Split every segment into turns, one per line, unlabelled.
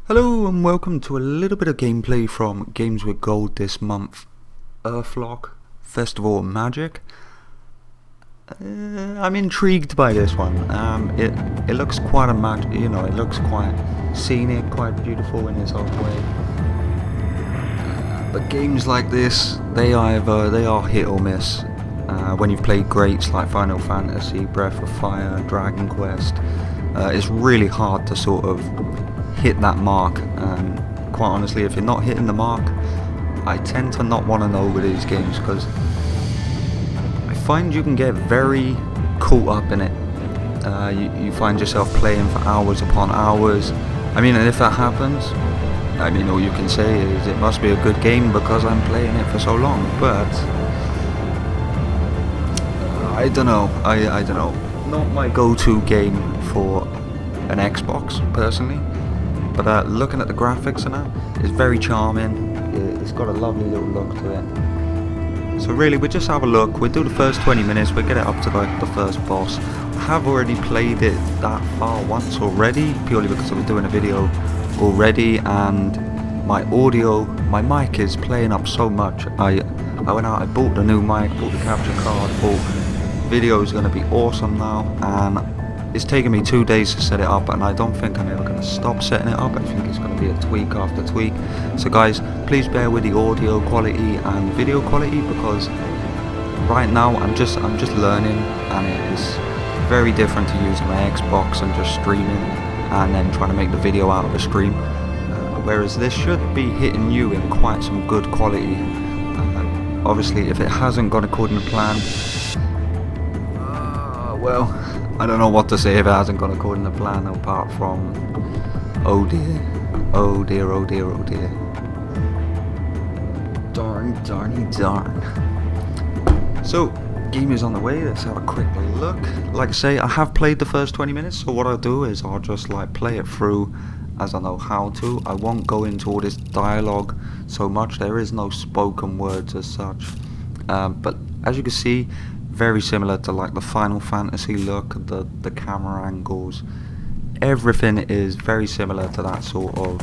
Hello and welcome to a little bit of gameplay from Games with Gold this month. Earthlock, Festival of Magic. I'm intrigued by this one. It looks quite it looks quite scenic, quite beautiful in its own way. But games like this, they are hit or miss. When you've played greats like Final Fantasy, Breath of Fire, Dragon Quest, it's really hard to sort of hit that mark, and quite honestly, if you're not hitting the mark, I tend to not want to know with these games, because I find you can get very caught up in it. You find yourself playing for hours upon hours. I mean, and if that happens, I mean, all you can say is it must be a good game because I'm playing it for so long. But I don't know. I don't know. Not my go-to game for an Xbox personally. But looking at the graphics and that, it's very charming. It's got a lovely little look to it. So really, we just have a look. We do the first 20 minutes. We get it up to like the first boss. I have already played it that far once already, purely because I was doing a video already, and my mic is playing up so much. I went out, I bought the new mic, bought the capture card, thought video is going to be awesome now, and it's taken me 2 days to set it up, and I don't think I'm ever going to stop setting it up. I think it's going to be a tweak after tweak. So guys, please bear with the audio quality and video quality, because right now I'm just learning, and it is very different to using my Xbox and just streaming and then trying to make the video out of a stream. Whereas this should be hitting you in quite some good quality. Obviously, if it hasn't gone according to plan, well, I don't know what to say if it hasn't gone according to plan, apart from oh dear, oh dear, oh dear, oh dear. Darn. So, game is on the way. Let's have a quick look. Like I say, I have played the first 20 minutes, so what I'll do is I'll just like play it through as I know how to. I won't go into all this dialogue so much. There is no spoken words as such. But as you can see, very similar to like the Final Fantasy look, the camera angles, everything is very similar to that sort of,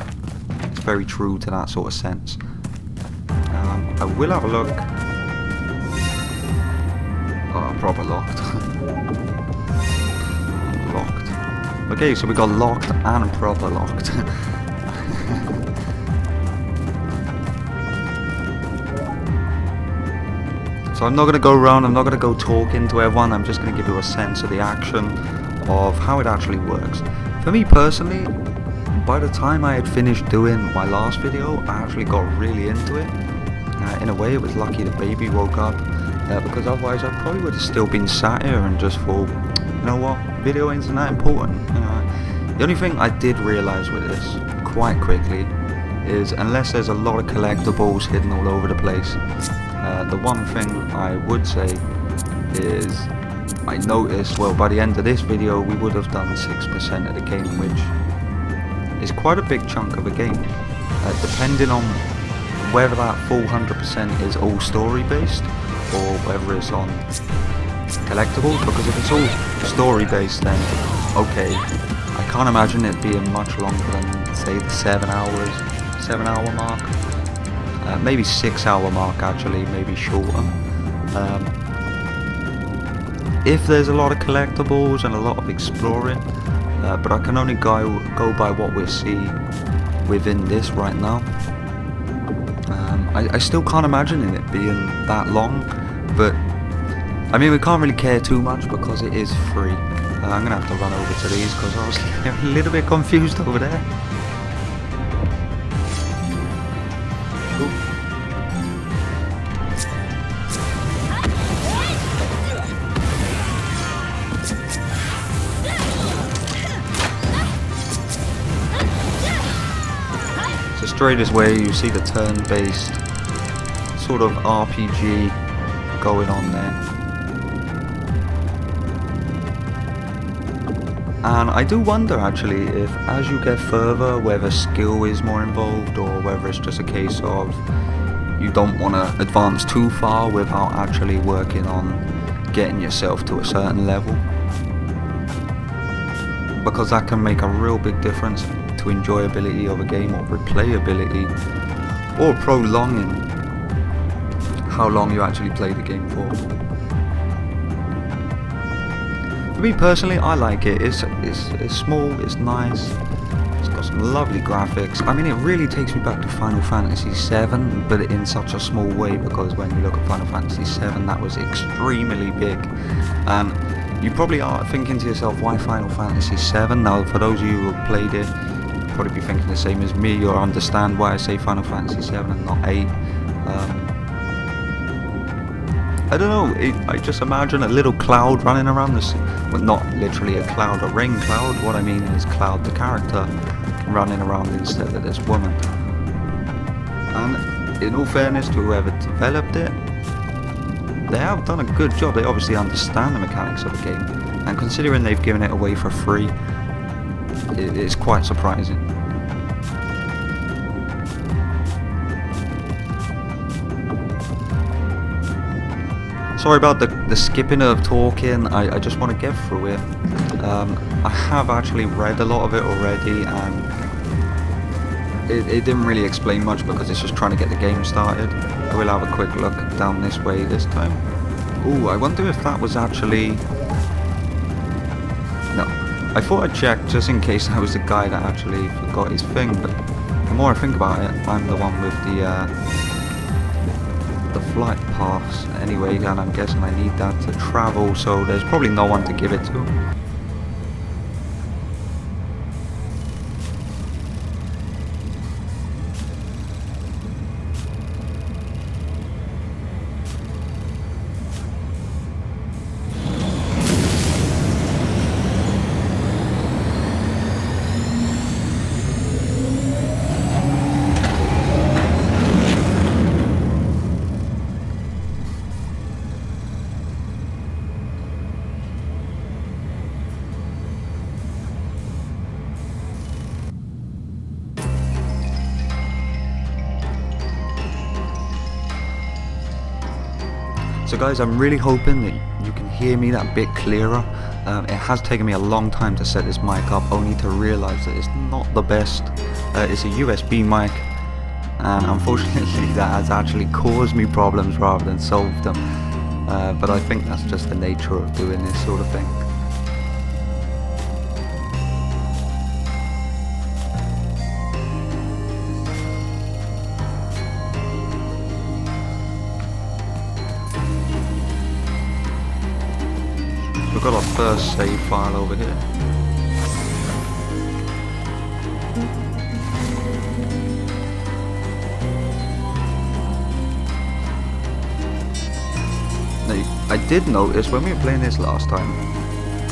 it's very true to that sort of sense. I will have a look. Oh, proper locked. Locked. Okay, so we got locked and proper locked. So I'm not going to go around, I'm not going to go talking to everyone, I'm just going to give you a sense of the action of how it actually works. For me personally, by the time I had finished doing my last video, I actually got really into it. In a way, it was lucky the baby woke up, because otherwise I probably would have still been sat here and just thought, you know what, video isn't that important. You know, the only thing I did realise with this, quite quickly, is unless there's a lot of collectibles hidden all over the place, the one thing I would say is I noticed, well, by the end of this video we would have done 6% of the game, which is quite a big chunk of a game, depending on whether that full 100% is all story based or whether it's on collectibles, because if it's all story based, then okay, I can't imagine it being much longer than say the 7 hour mark. Maybe 6 hour mark actually, maybe shorter. If there's a lot of collectibles and a lot of exploring, but I can only go by what we see within this right now. I still can't imagine it being that long, but I mean, we can't really care too much because it is free. I'm gonna have to run over to these because obviously they're a little bit confused over there. Straightest way, you see the turn-based sort of RPG going on there, and I do wonder actually if as you get further whether skill is more involved or whether it's just a case of you don't want to advance too far without actually working on getting yourself to a certain level, because that can make a real big difference to enjoyability of a game, or replayability, or prolonging how long you actually play the game for. For me personally, I like it. It's small, it's nice, it's got some lovely graphics. I mean, it really takes me back to Final Fantasy VII, but in such a small way, because when you look at Final Fantasy VII, that was extremely big. And you probably are thinking to yourself, why Final Fantasy VII? Now, for those of you who have played it, you'll probably be thinking the same as me, or understand why I say Final Fantasy VII and not 8. I don't know, I just imagine a little Cloud running around this, well, not literally a cloud, a rain cloud. What I mean is Cloud the character running around instead of this woman. And in all fairness to whoever developed it, they have done a good job. They obviously understand the mechanics of the game, and considering they've given it away for free, it's quite surprising. Sorry about the skipping of talking, I just want to get through it. I have actually read a lot of it already, and it didn't really explain much because it's just trying to get the game started. I will have a quick look down this way this time. Ooh, I wonder if that was actually... No, I thought I'd check just in case I was the guy that actually forgot his thing, but the more I think about it, I'm the one with the flight pass anyway, and I'm guessing I need that to travel, so there's probably no one to give it to. So guys, I'm really hoping that you can hear me that bit clearer. It has taken me a long time to set this mic up, only to realise that it's not the best. It's a USB mic, and unfortunately that has actually caused me problems rather than solved them. But I think that's just the nature of doing this sort of thing. We've got our first save file over here. Now, I did notice when we were playing this last time,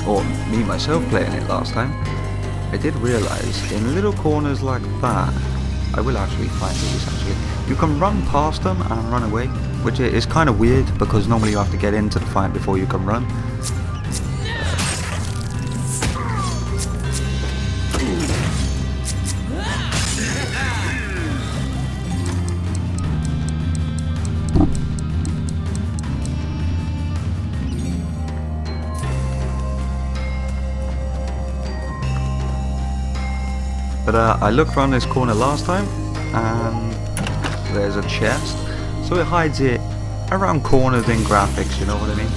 or me myself playing it last time, I did realise in little corners like that, I will actually find these actually, you can run past them and run away, which is kind of weird because normally you have to get into the fight before you can run. But I looked around this corner last time, and there's a chest, so it hides it around corners in graphics, you know what I mean?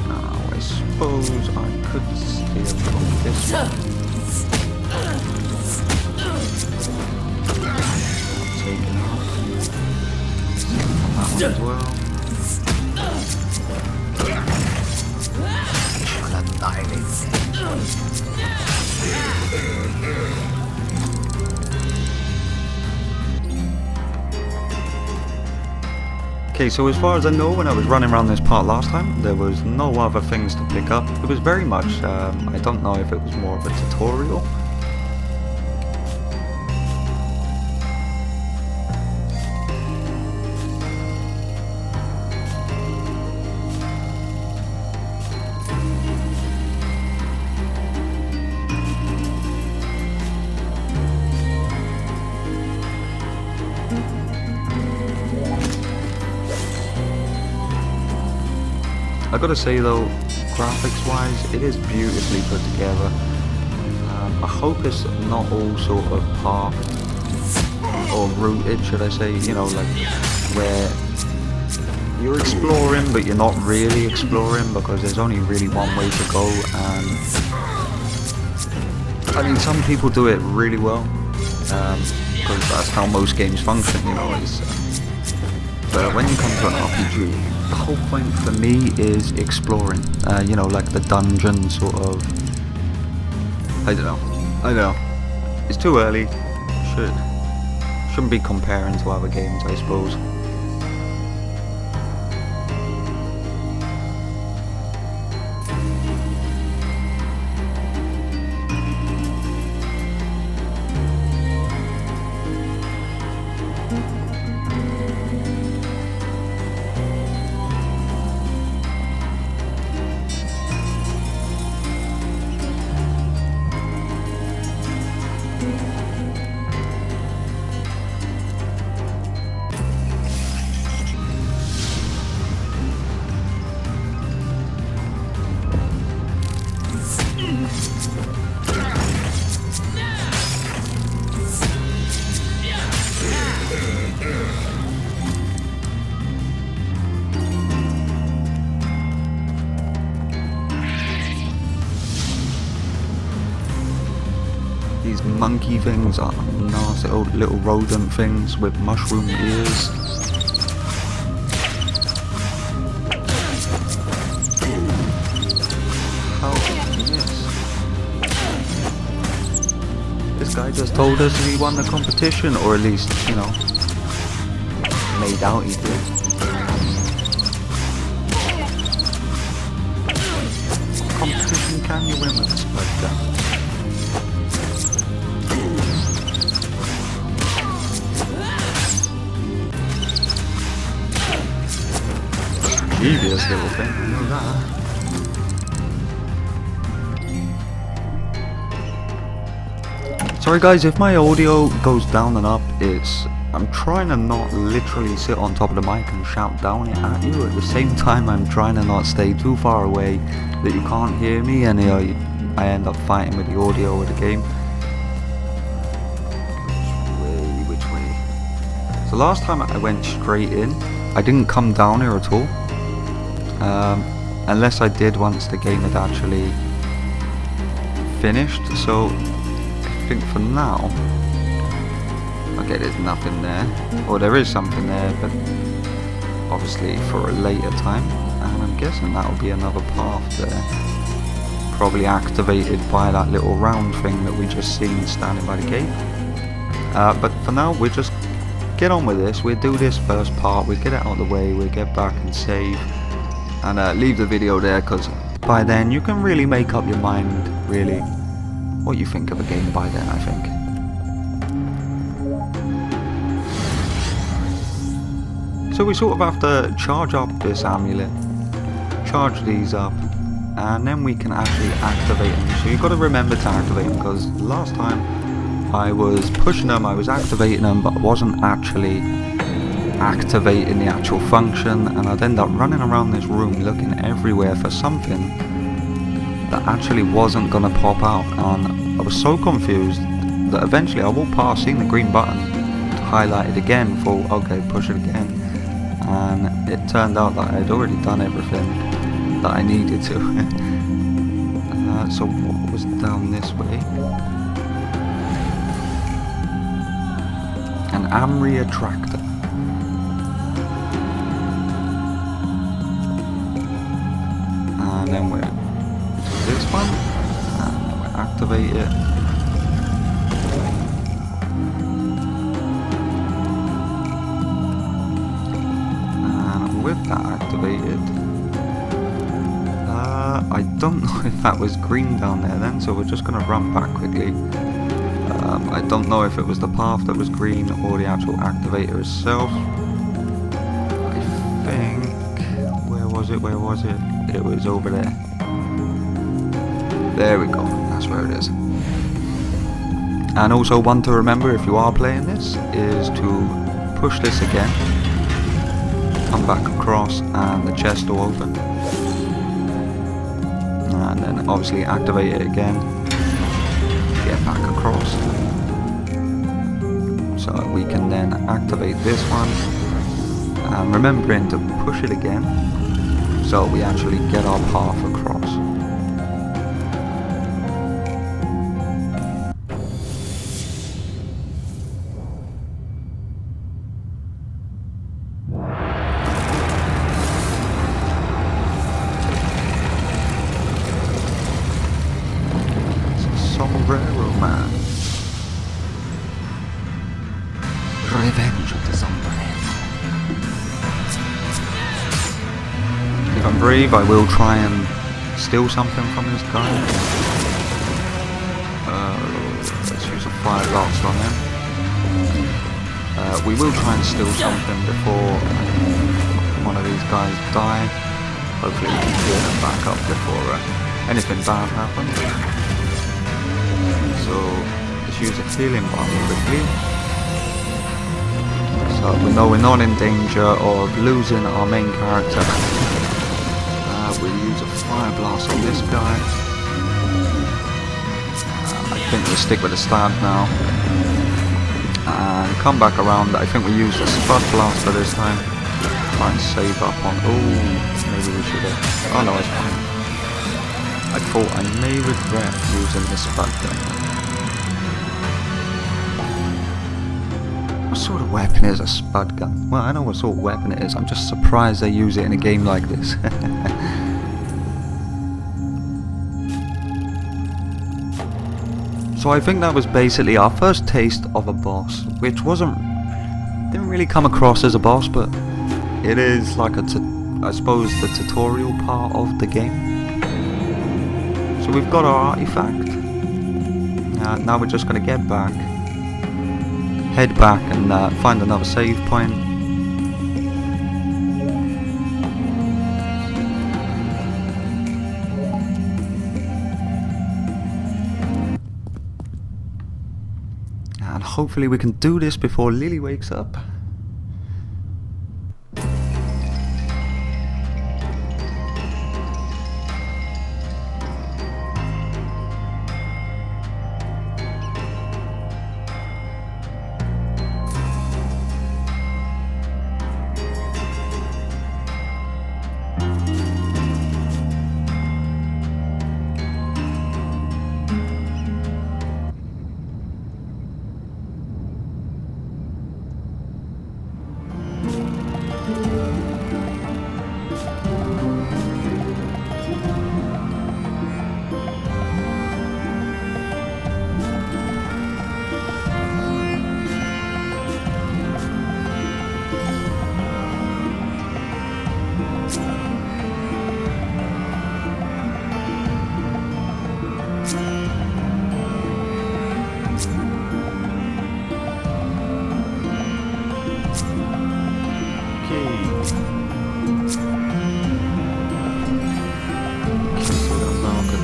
Now I suppose I could steal from this one. As well. Okay, so as far as I know, when I was running around this part last time, there was no other things to pick up. It was very much, I don't know if it was more of a tutorial. I gotta say though, graphics wise, it is beautifully put together. I hope it's not all sort of pathed or rooted, should I say, you know, like where you're exploring but you're not really exploring because there's only really one way to go. And I mean, some people do it really well, because that's how most games function, you know. But when you come to an RPG, the whole point for me is exploring, you know, like the dungeon sort of. I don't know. It's too early. Shouldn't be comparing to other games, I suppose. These monkey things are nasty old little rodent things with mushroom ears. How yes. This guy just told us he won the competition, or at least, you know, made out he did. What competition can you win with this like that? Devious little thing, I know that. Sorry guys, if my audio goes down and up, I'm trying to not literally sit on top of the mic and shout down it at you. At the same time, I'm trying to not stay too far away that you can't hear me, and I end up fighting with the audio of the game. Which way? So last time I went straight in. I didn't come down here at all. Unless I did once the game had actually finished. So I think for now, okay, there's nothing there, or there is something there, but obviously for a later time, and I'm guessing that'll be another path there, probably activated by that little round thing that we just seen standing by the gate. But for now, we just get on with this. We'll do this first part, we get it out of the way, we'll get back and save, and leave the video there, because by then you can really make up your mind really what you think of a game by then, I think. So we sort of have to charge up this amulet, charge these up, and then we can actually activate them. So you've got to remember to activate them, because last time I was pushing them, I was activating them, but I wasn't actually activating the actual function, and I'd end up running around this room looking everywhere for something that actually wasn't going to pop out, and I was so confused that eventually I walked past, seeing the green button, highlighted again, thought okay, push it again, and it turned out that I'd already done everything that I needed to. So what was down this way? An Amri attractor. And then we're this one, and then we activate it. And with that activated, I don't know if that was green down there then, so we're just going to run back quickly. I don't know if it was the path that was green or the actual activator itself. I think, where was it? It was over there. There we go, that's where it is. And also one to remember if you are playing this is to push this again, come back across, and the chest will open. obviously activate it again, get back across. So we can then activate this one, and remembering to push it again, so we actually get our path across. Sombrero Man. Revenge of the Sombrero. If I'm brave, I will try and steal something from this guy. Let's use a fire blast on him. We will try and steal something before one of these guys die. Hopefully we can clear them back up before anything bad happens. So let's use a healing bomb quickly. So we know we're not in danger of losing our main character. We'll use a fire blast on this guy. I think we'll stick with the stab now. And come back around. I think we use the spud blaster this time. Try and save up on... Oh, maybe we should have... Oh no, it's fine. I thought I may regret using this spud gun. What sort of weapon is a spud gun? Well, I know what sort of weapon it is. I'm just surprised they use it in a game like this. So I think that was basically our first taste of a boss, which didn't really come across as a boss, but it is like I suppose the tutorial part of the game. So we've got our artifact. Now we're just going to get back, head back and find another save point. And hopefully we can do this before Lily wakes up.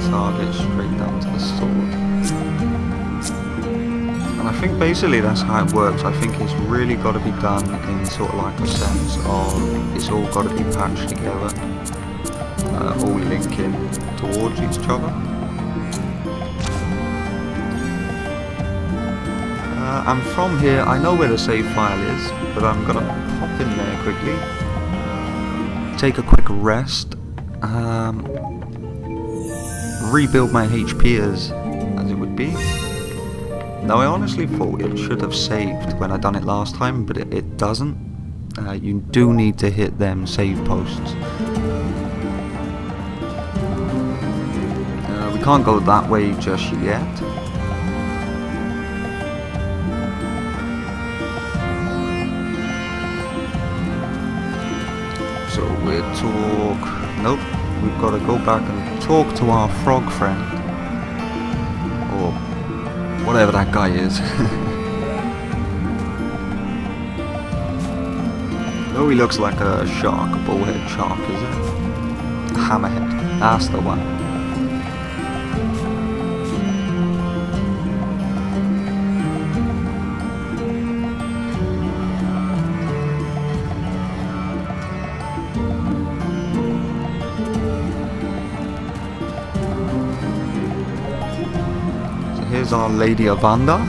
Target straight down to the sword. And I think basically that's how it works. I think it's really got to be done in sort of like a sense of it's all got to be patched together, all linking towards each other. And from here, I know where the save file is, but I'm gonna pop in there quickly, take a quick rest, rebuild my HP as it would be. Now I honestly thought it should have saved when I done it last time, but it doesn't. You do need to hit them save posts. We can't go that way just yet. So we'll talk... Nope. We've got to go back and talk to our frog friend. Or whatever that guy is. Oh, he looks like a shark, a bullhead shark, is it? A hammerhead. That's the one. is our Lady Avanda,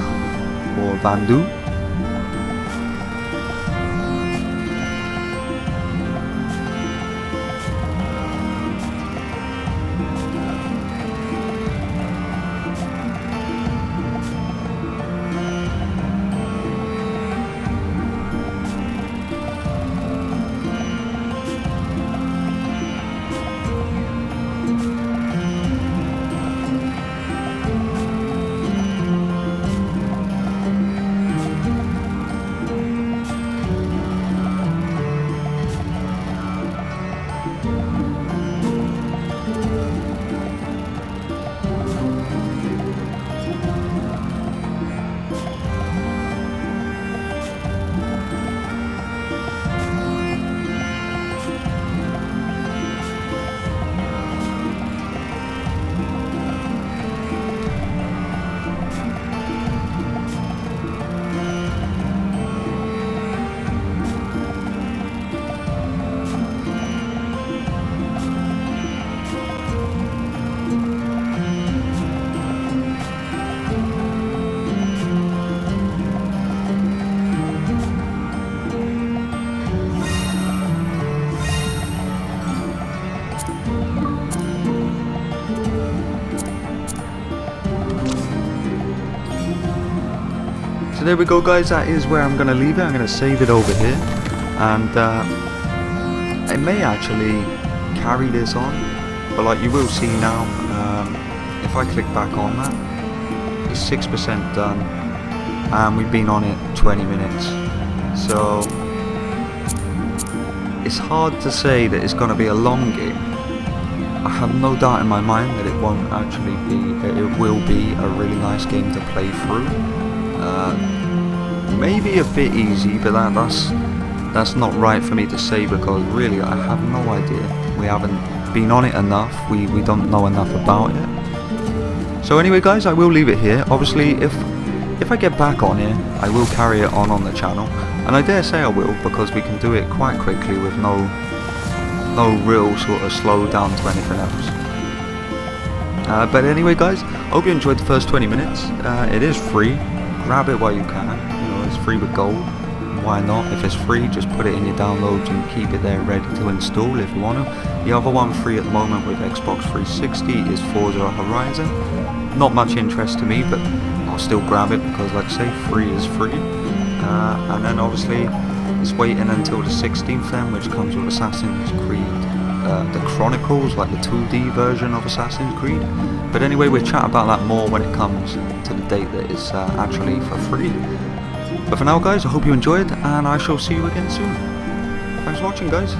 or Vandu. So there we go guys, that is where I'm going to leave it. I'm going to save it over here, and I may actually carry this on, but like you will see now, if I click back on that, it's 6% done, and we've been on it 20 minutes, so it's hard to say that it's going to be a long game. I have no doubt in my mind that it won't actually be, it will be a really nice game to play through. Maybe a bit easy, but that's not right for me to say, because really I have no idea. We haven't been on it enough, we don't know enough about it. So anyway guys, I will leave it here. Obviously if I get back on here, I will carry it on the channel, and I dare say I will, because we can do it quite quickly with no real sort of slow down to anything else. But anyway guys, hope you enjoyed the first 20 minutes. It is free, grab it while you can. It's free with gold, why not? If it's free, just put it in your downloads and keep it there ready to install if you want to. The other one free at the moment with Xbox 360 is Forza Horizon. Not much interest to me, but I'll still grab it because, like I say, free is free. And then obviously it's waiting until the 16th then, which comes with Assassin's Creed the Chronicles, like the 2D version of Assassin's Creed. But anyway, we'll chat about that more when it comes to the date that it's actually for free. But for now guys, I hope you enjoyed, and I shall see you again soon. Thanks for watching guys.